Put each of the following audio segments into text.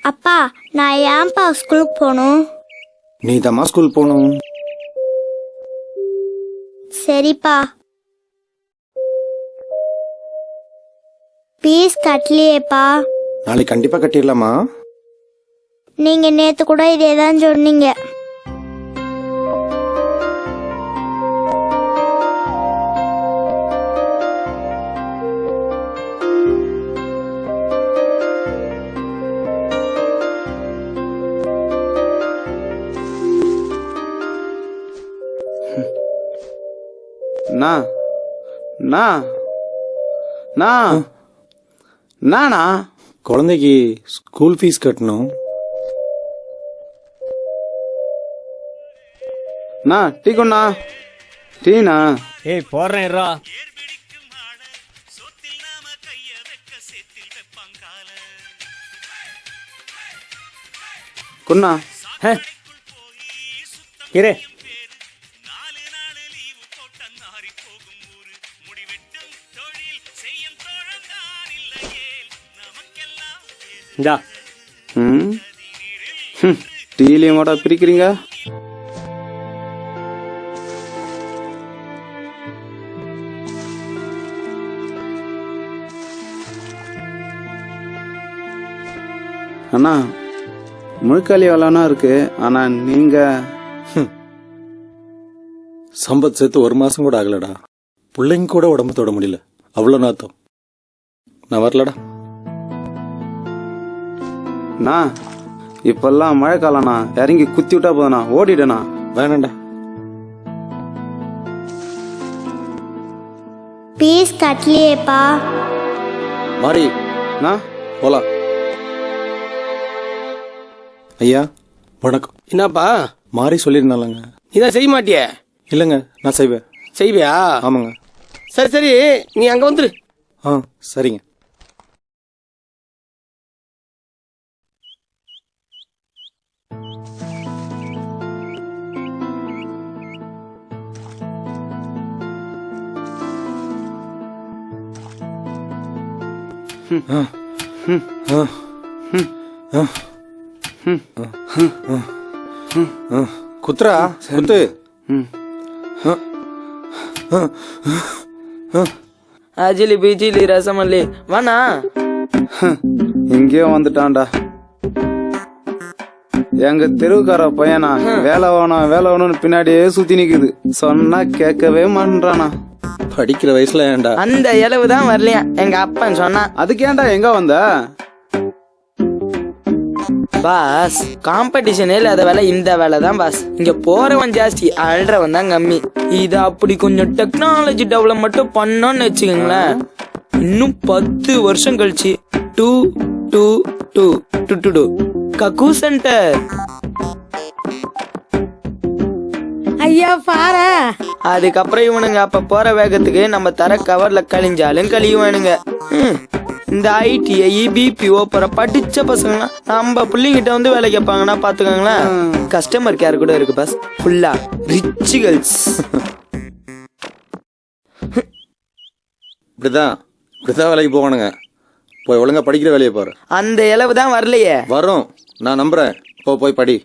அப்பா, நான் ஏன்பா ஸ்கூலுக்கு போகணும்? நீ தாம்மா ஸ்கூல் போகணும். சரிப்பா. பீஸ் கட்டலையேப்பா. நாளைக்கு கண்டிப்பா கட்டிடலாமா? நீங்க நேத்து கூட இதே தான் சொன்னீங்க. நானா குழந்தைக்கு ஸ்கூல் ஃபீஸ் கட்டணும். டீ கொண்டா. டீனா? ஏய் போடுறேன்ரா. கொண்டா. இரு. இந்தா. டீலையுமாடா பிரிக்கிறீங்க? அண்ணா, முழுக்காலி வேலைனா இருக்கு. ஆனா நீங்க சம்பத் சேர்த்து 1 மாசம் கூட ஆகலடா. பிள்ளைங்க கூட உடம்பு தொட முடியல. அவ்வளவு நாத்தம். நான் வரலடா. இப்பெல்லாம் மழை காலம்ண்ணா. இறங்கி குத்தி விட்டா போதுண்ணா. ஓடிடண்ணா. வேணாண்டா. பீஸ் கட்டலையேப்பா. மாறி போலாம். ஐயா வணக்கம். என்னப்பா? மாறி சொல்லியிருந்தாங்க. இதான் செய்ய மாட்டியே? இல்லைங்க, நான் செய்வேன். செய்வியா? ஆமாங்க. சரி சரி, நீ அங்க வந்துரு. சரிங்க. குத்துறா குத்து. அஜிலி பிஜிலி ரசமல்லி வாண்ணா. இங்கேயும் வந்துட்டான்டா எங்க தெருவுக்கார பையனா. வேலை வேணும்னு பின்னாடியே சுத்தி நிக்குது. சொன்னா கேட்கவே மாட்டானா. படிக்கிற வயசுல ஏன்டா? அந்த இளவு தான் வரலையா எங்க அப்பன் சொன்னா. அதுக்கு ஏன்டா எங்க வந்த? பாஸ் காம்படிஷனே இல்லாத வேலை இந்த வேலை தான் பாஸ். இங்க போறவன் ஜாஸ்தி, அல்றவன் தான் கம்மி. இது அப்படி கொஞ்சம் டெக்னாலஜி டெவலப் மட்டும் பண்ணோம்னு வச்சுக்கோங்களேன், இன்னும் 10 வருஷம் கழிச்சு 2 கக்கூ சென்டர். ஐயா பாரு. அதுக்கப்புறம் இவனுங்க அப்ப போற வேகத்துக்கு நம்ம தர கவர்ல கழிஞ்சாலும் கழியுவானுங்க. இந்த ஐடிஐ பிபிஓ போற படிச்ச பசங்க நம்ம பிள்ளைங்கிட்ட வந்து வேலை கேட்பாங்கன்னா பாத்துக்கோங்களேன். கஸ்டமர் கேர் கூட இருக்கு பஸ், ஃபுல்லா ரிச் கேர்ள்ஸ். இப்படிதான் வேலைக்கு போவானுங்க. போய் ஒழுங்கா படிக்கிற வேலையை பாரு. அந்த இளவு தான் வரலையே. வரும், நான் நம்புறேன். போய் படி.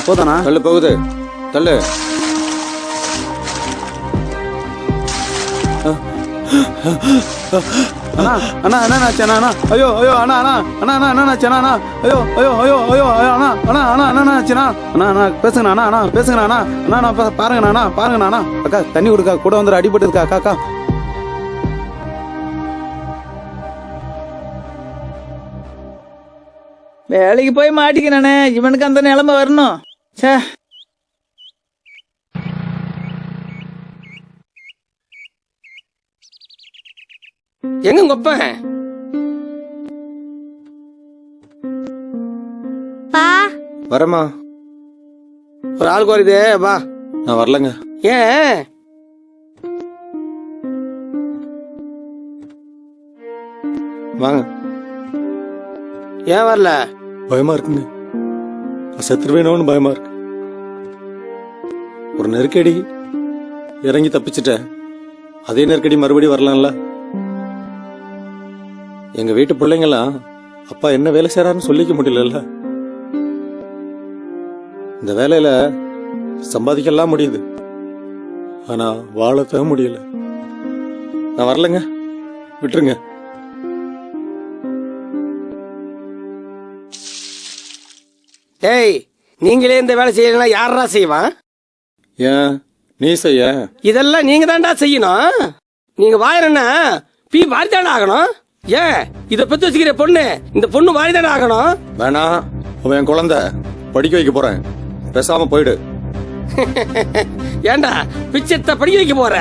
போதானா? தள்ளு போகுது, தள்ளு. அண்ணா அண்ணா என்னாச்சு அண்ணா? ஐயோ ஐயோ அண்ணா அண்ணா அண்ணா அண்ணா என்னாச்சு அண்ணா? ஐயோ ஐயோ ஐயோ ஐயோ ஐயோ அண்ணா அண்ணா அண்ணா என்னாச்சுண்ணா? அண்ணா அண்ணா பேசுங்கண்ணா. அண்ணா அண்ணா பேசுங்கண்ணா. அண்ணா அண்ணா பாருங்கண்ணா. அண்ணா பாருங்கண்ணா. அண்ணா அக்கா தண்ணி கொடுக்கா, கூட வந்து அடிபட்டுருக்கா அக்கா. அக்கா வேலைக்கு போய் மாட்டிக்கிறானே, இவனுக்கு அந்த நிலைமை வரணும். சே, எங்க கொப்பன்? பா வரமா? ஒரு ஆள் குறையுது வா. நான் வரலங்க. ஏன்? வாங்க. ஏன் வரல? பயமா இருக்குங்க. செத்துருவேணும்னு பயமா இருக்கு. ஒரு நெருக்கடி இறங்கி தப்பிச்சிட்டேன். அதே நெருக்கடி மறுபடியும் வரலாம்ல. எங்க வீட்டு பிள்ளைங்களாம் அப்பா என்ன வேலை செய்யறாருன்னு சொல்லிக்க முடியல. இந்த வேலையில சம்பாதிக்கலாம் முடியுது, ஆனா வாழத்தான் முடியல. நான் வரலங்க, விட்டுருங்க. டேய், நீங்களே இந்த வேலை செய்யலாம், யாரா செய்வான்? ஏன் நீ செய்ய? இதெல்லாம் நீங்க தான்டா செய்யணும். நீங்க வாயிரன்னா பி வாரிதானே ஆகணும். ஏன் இத பத்தி வச்சுக்கிற பொண்ணு, இந்த பொண்ணு வாரிதானே ஆகணும். வேணாம், அவன் என் குழந்தை, படிக்க வைக்க போறேன். பேசாம போயிடு. ஏண்டா பிச்சத்தை படிக்க வைக்க போற?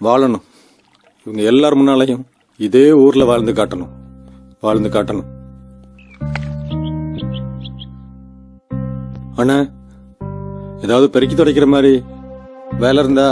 வாழணும். இவங்க எல்லாரும் முன்னாலையும் இதே ஊர்ல வாழ்ந்து காட்டணும். அண்ணா, ஏதாவது பெருக்கி துடைக்கிற மாதிரி வேலை இருந்தா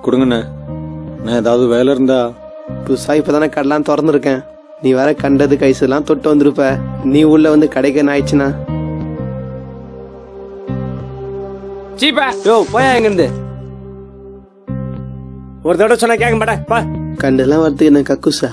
கொடுங்கண்ணே. நான் ஏதாவது வேலை இருந்தா. புதுசா இப்பதானே கடைலாம் திறந்துருக்கேன். நீ வேற கண்டது கைசெல்லாம் தொட்டு வந்திருப்ப. நீ உள்ள வந்து கடைக்கு ஆயிடுச்சுனா சீப்பா யோ போயா எங்க இருந்து. ஒரு தடவை சொன்னா கேட்க மாட்டேன். கண்டெல்லாம் வரதுக்கு என்ன கக்குசா?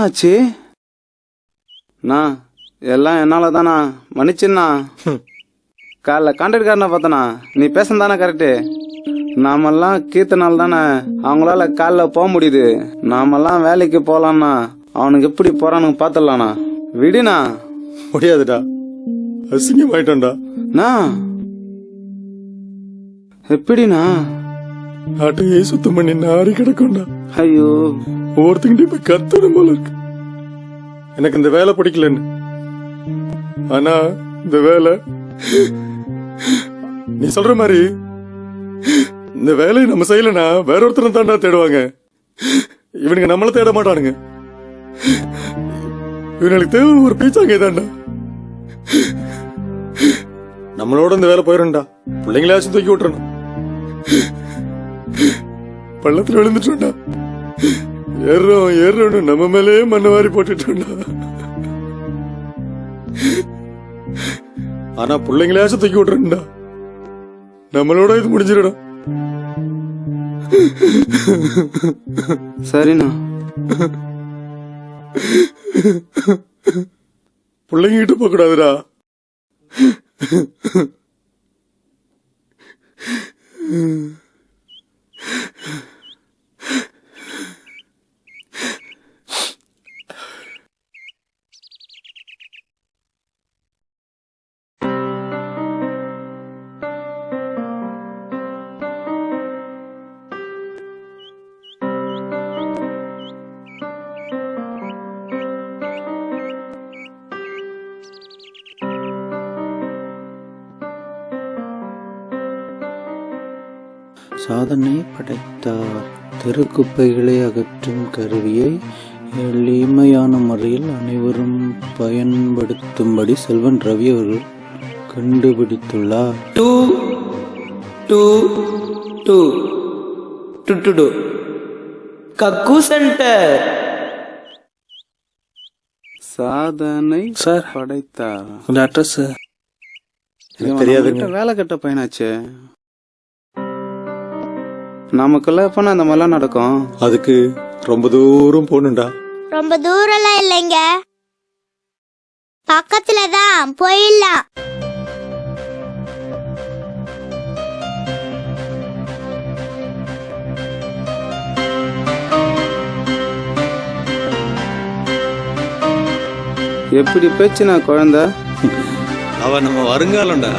ஆச்சு எல்லாம் என்னால தானா மன்னிச்சுண்ணா. காலைல கான்ட்ராக்ட்காரனை பார்த்தனா நீ பேசுனதானே கரெக்டு. நாமெல்லாம் கீர்த்தனால் தானே அவங்களால காலைல போக முடியுது. நாமெல்லாம் வேலைக்கு போலாம்னா அவனுக்கு எப்படி போறானுங்க பாத்துடலாண்ணா. விடுண்ணா. முடியாதுடா, அசிங்கமாயிட்டோம்டா. எப்படிண்ணா? ஆட்டையே சுத்தம் பண்ணி நாரி கிடக்கும்டா. ஐயோ, ஒவ்வொருத்தங்கிட்ட போய் கத்தணும் போல இருக்கு. எனக்கு இந்த வேலை பிடிக்கலன்னு, ஆனா இந்த வேலை நீ சொல்ற மாதிரி இந்த வேலையை நம்ம செய்யலனா வேற ஒருத்தரை தாண்டா தேடுவாங்க. இவனுங்க நம்மள தேட மாட்டானுங்க. இவனுக்கு தேவை ஒரு பீச்சாங்க தாண்டா. நம்மளோட இந்த வேலை போயிடும்டா. பிள்ளைங்களாச்சும் தூக்கி விட்டுறணும். பள்ளத்துல விழுந்துட்டோம்டா. ஏறோம் நம்ம மேலே மண்ணை வாரி போட்டுட்டோம்டா. ஆனா பிள்ளைங்களாச்சும் தூக்கி விட்டுறா. நம்மளோட இது முடிஞ்சிடும். சரிண்ணா. பிள்ளைங்க கிட்ட போக கூடாதுடா. சாதனை படைத்தார். தெருக்குப்பைகளை அகற்றும் கருவியை எளிமையான முறையில் அனைவரும் பயன்படுத்தும்படி செல்வன் ரவி அவர்கள் கண்டுபிடித்துள்ளார். கக்கு சென்டர் சாதனை சார் படைத்தார். அட்ரஸ் தெரியாதுங்க. வேலை கட்ட பையனாச்சு. நமக்குள்ள எப்ப இந்த மாதிரிலாம் நடக்கும்? அதுக்கு ரொம்ப தூரம் போகணும்டா. ரொம்ப தூரம்லாம் இல்லைங்க, பக்கத்துலதான், போயிடலாம். எப்படி பேச்சு நான் குழந்தை? அவ நம்ம வருங்காலம்டா.